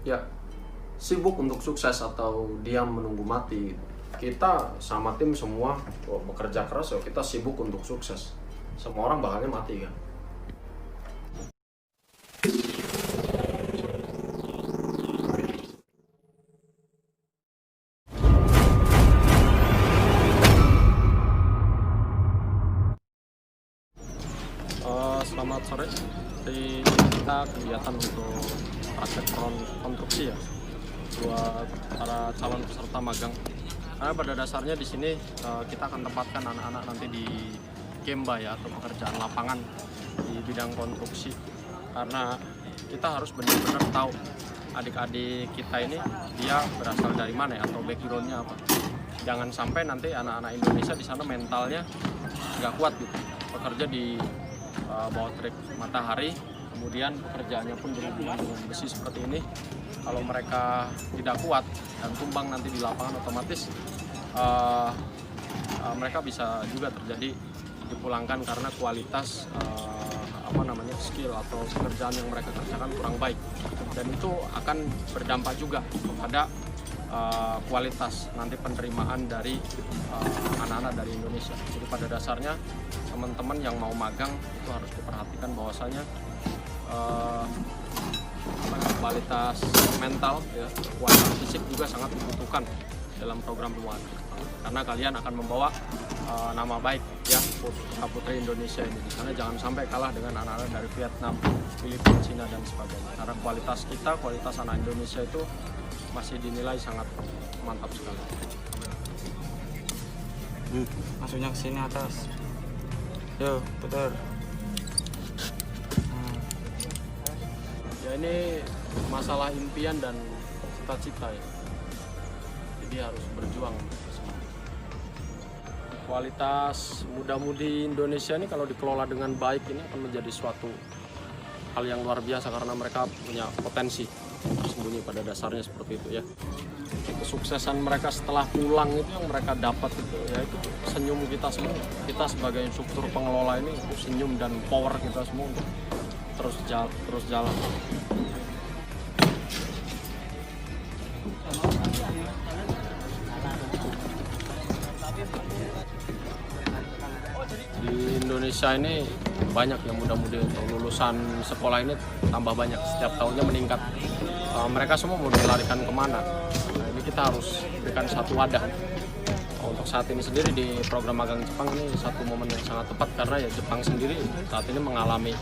ya sibuk untuk sukses atau diam menunggu mati. Kita sama tim semua bekerja keras, ya kita sibuk untuk sukses. Semua orang bakalnya mati kan. Selamat sore. Di kita kegiatan untuk praktek konstruksi ya buat para calon peserta magang. Karena pada dasarnya di sini kita akan tempatkan anak-anak nanti di Gemba ya, atau pekerjaan lapangan di bidang konstruksi. Karena kita harus benar-benar tahu adik-adik kita ini dia berasal dari mana ya, atau backgroundnya apa. Jangan sampai nanti anak-anak Indonesia di sana mentalnya nggak kuat gitu, bekerja di bawah terik matahari, kemudian pekerjaannya pun dengan besi seperti ini. Kalau mereka tidak kuat dan tumbang nanti di lapangan, otomatis mereka bisa juga terjadi dipulangkan karena kualitas skill atau pekerjaan yang mereka kerjakan kurang baik, dan itu akan berdampak juga kepada kualitas nanti penerimaan dari anak-anak dari Indonesia. Jadi pada dasarnya teman-teman yang mau magang itu harus diperhatikan bahwasanya kualitas mental, ya, kualitas fisik juga sangat dibutuhkan dalam program pemuatan, karena kalian akan membawa nama baik ya putra putri Indonesia ini. Karena jangan sampai kalah dengan anak-anak dari Vietnam, Filipina, Cina dan sebagainya. Karena kualitas kita, kualitas anak Indonesia itu masih dinilai sangat mantap sekali. Masuknya ke sini atas. Yo, putar. Ya, ini masalah impian dan cita-cita ya. Jadi harus berjuang. Kualitas muda-mudi Indonesia ini kalau dikelola dengan baik ini akan menjadi suatu hal yang luar biasa, karena mereka punya potensi tersembunyi pada dasarnya seperti itu ya. Kesuksesan mereka setelah pulang itu yang mereka dapat itu ya, itu senyum kita semua. Kita sebagai struktur pengelola ini itu senyum dan power kita semua untuk terus jalan. Di Indonesia ini banyak yang muda-mudi untuk lulusan sekolah ini tambah banyak, setiap tahunnya meningkat. Mereka semua mau dilarikan kemana? Nah, ini kita harus berikan satu wadah. Untuk saat ini sendiri di program magang Jepang ini satu momen yang sangat tepat, karena ya Jepang sendiri saat ini mengalami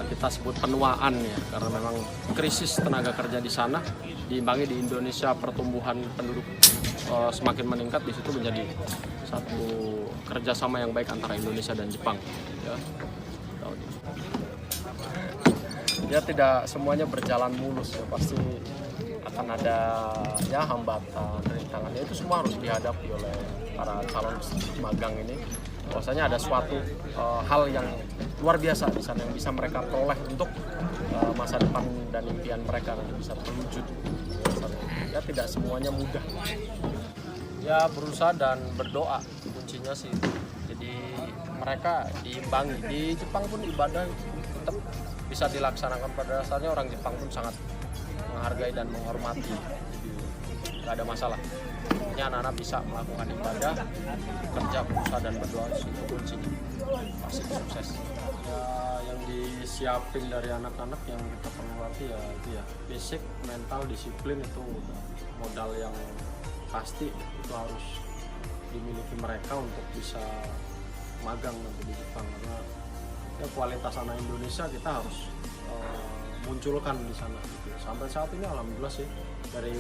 kita sebut penuaan ya, karena memang krisis tenaga kerja di sana diimbangi di Indonesia pertumbuhan penduduk semakin meningkat. Di situ menjadi satu kerjasama yang baik antara Indonesia dan Jepang ya. Ya, tidak semuanya berjalan mulus ya, pasti akan ada ya hambatan, rintangan. Itu semua harus dihadapi oleh para calon magang ini. Bahwasanya ada suatu hal yang luar biasa di sana yang bisa mereka peroleh untuk masa depan dan impian mereka nanti bisa terwujud. Ya, tidak semuanya mudah. Ya, berusaha dan berdoa kuncinya sih. Jadi mereka diimbangi. Di Jepang pun ibadah tetap bisa dilaksanakan. Pada dasarnya orang Jepang pun sangat menghargai dan menghormati. Jadi nggak ada masalah. Ini anak-anak bisa melakukan ibadah, kerja, berusaha dan berdoa, itu kuncinya pasti sukses. Ya, yang disiapin dari anak-anak yang kita perlu latih ya itu ya fisik, mental, disiplin, itu modal yang pasti itu harus dimiliki mereka untuk bisa magang nanti di Jepang. Karena ya kualitas anak Indonesia kita harus munculkan di sana gitu. Sampai saat ini alhamdulillah sih, dari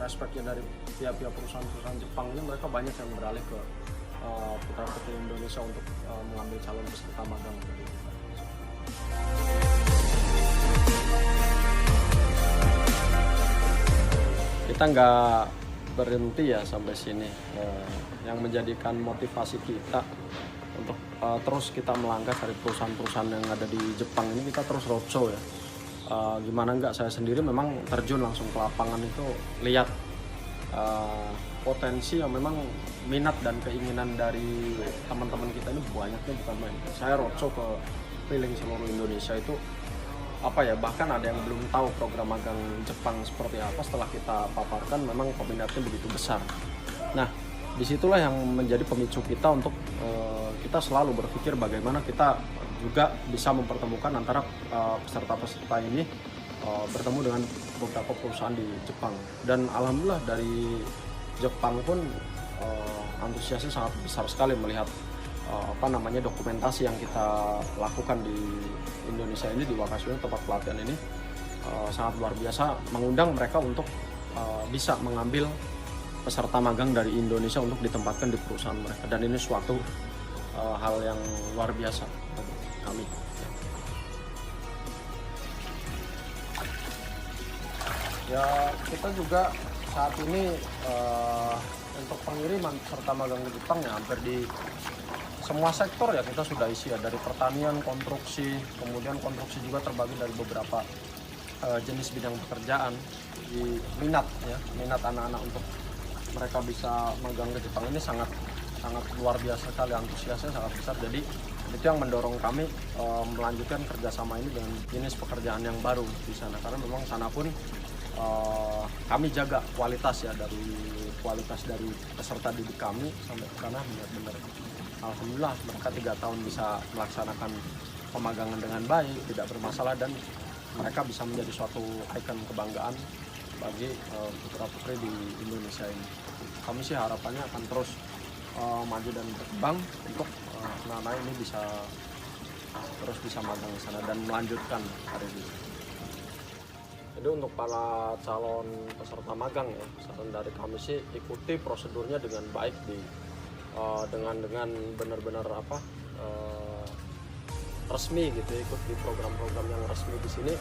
respeknya dari pihak-pihak perusahaan-perusahaan Jepang ini, mereka banyak yang beralih ke putra-putri Indonesia untuk mengambil calon peserta magang. Kita nggak berhenti ya sampai sini. Yang menjadikan motivasi kita untuk terus kita melangkah dari perusahaan-perusahaan yang ada di Jepang ini, kita terus roadshow ya. Gimana enggak, saya sendiri memang terjun langsung ke lapangan itu, lihat potensi yang memang minat dan keinginan dari teman-teman kita ini banyaknya bukan main. Saya roadshow ke keliling seluruh Indonesia itu apa ya, bahkan ada yang belum tahu program magang Jepang seperti apa. Setelah kita paparkan memang peminatnya begitu besar. Nah, disitulah yang menjadi pemicu kita untuk kita selalu berpikir bagaimana kita juga bisa mempertemukan antara peserta-peserta ini bertemu dengan beberapa perusahaan di Jepang. Dan alhamdulillah dari Jepang pun antusiasnya sangat besar sekali melihat dokumentasi yang kita lakukan di Indonesia ini, di Wakasio tempat pelatihan ini sangat luar biasa, mengundang mereka untuk bisa mengambil peserta magang dari Indonesia untuk ditempatkan di perusahaan mereka, dan ini suatu hal yang luar biasa bagi kami. Ya, kita juga saat ini untuk pengiriman peserta magang di Jepang ya hampir di semua sektor ya kita sudah isi ya, dari pertanian, konstruksi, kemudian konstruksi juga terbagi dari beberapa jenis bidang pekerjaan. Di minat anak-anak untuk mereka bisa magang ke Jepang ini sangat luar biasa sekali, antusiasnya sangat besar. Jadi itu yang mendorong kami melanjutkan kerjasama ini dengan jenis pekerjaan yang baru di sana, karena memang sana pun kami jaga kualitas ya, dari kualitas dari peserta didik kami sampai ke sana benar-benar alhamdulillah mereka 3 tahun bisa melaksanakan pemagangan dengan baik, tidak bermasalah, dan mereka bisa menjadi suatu ikon kebanggaan bagi putra-putri di Indonesia ini. Kami sih harapannya akan terus maju dan berkembang untuk anak-anak ini bisa terus bisa magang di sana dan melanjutkan karir ini. Jadi untuk para calon peserta magang ya, saran dari kami sih ikuti prosedurnya dengan baik dengan benar-benar resmi gitu, ikut di program-program yang resmi di sini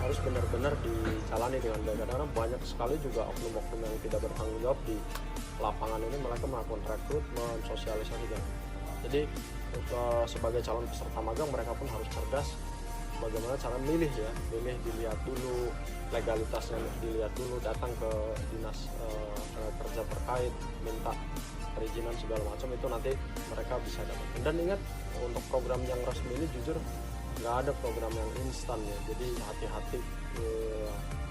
harus benar-benar dijalani dengan baik, karena banyak sekali juga oknum-oknum yang tidak bertanggung jawab di lapangan ini. Mereka melakukan rekrutmen, sosialisasi dan jadi sebagai calon peserta magang mereka pun harus cerdas bagaimana cara milih ya, dilihat dulu legalitasnya, dilihat dulu, datang ke dinas kerja terkait, minta perizinan segala macam, itu nanti mereka bisa dapatkan. Dan ingat, untuk program yang resmi ini jujur nggak ada program yang instan ya, jadi hati-hati.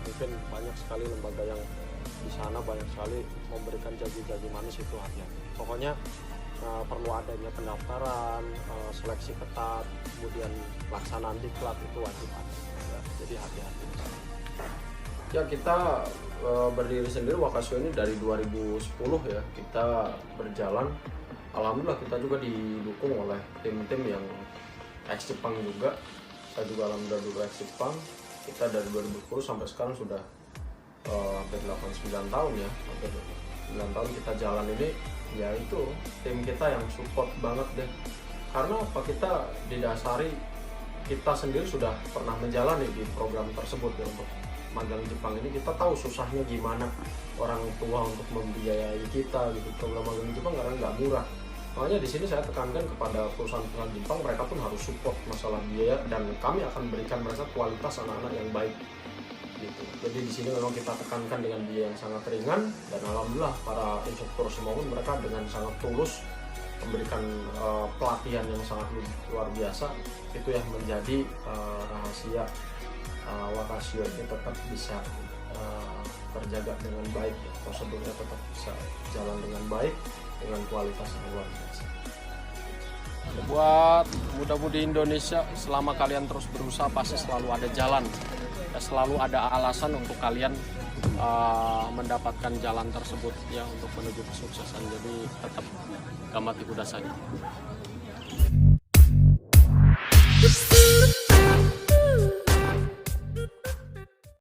Mungkin banyak sekali lembaga yang di sana banyak sekali memberikan janji-janji manis, itu hati-hati. Pokoknya perlu adanya pendaftaran, seleksi ketat, kemudian pelaksanaan diklat itu wajib ada ya, jadi hati-hati. Ya, kita berdiri sendiri Wakasio ini dari 2010 ya, kita berjalan. Alhamdulillah kita juga didukung oleh tim-tim yang ex Jepang juga. Saya juga alhamdulillah dulu ex Jepang. Kita dari 2010 sampai sekarang sudah hampir 89 tahun ya, hampir 9 tahun kita jalan ini. Ya itu tim kita yang support banget deh, karena apa, kita didasari kita sendiri sudah pernah menjalani di program tersebut ya. Untuk magang Jepang ini kita tahu susahnya gimana orang tua untuk membiayai kita gitu. Program magang Jepang karena nggak murah, makanya di sini saya tekankan kepada perusahaan-perusahaan Jepang, mereka pun harus support masalah biaya, dan kami akan berikan mereka kualitas anak-anak yang baik gitu. Jadi di sini memang kita tekankan dengan biaya yang sangat ringan, dan alhamdulillah para instruktur semua pun mereka dengan sangat tulus memberikan pelatihan yang sangat luar biasa. Itu yang menjadi rahasia Wakasio ini tetap bisa terjaga dengan baik, prosedurnya tetap bisa jalan dengan baik dengan kualitas yang luar biasa. Buat muda-mudi Indonesia, selama kalian terus berusaha pasti selalu ada jalan, selalu ada alasan untuk kalian mendapatkan jalan tersebut ya, untuk menuju kesuksesan. Jadi tetap gamati kuda saja.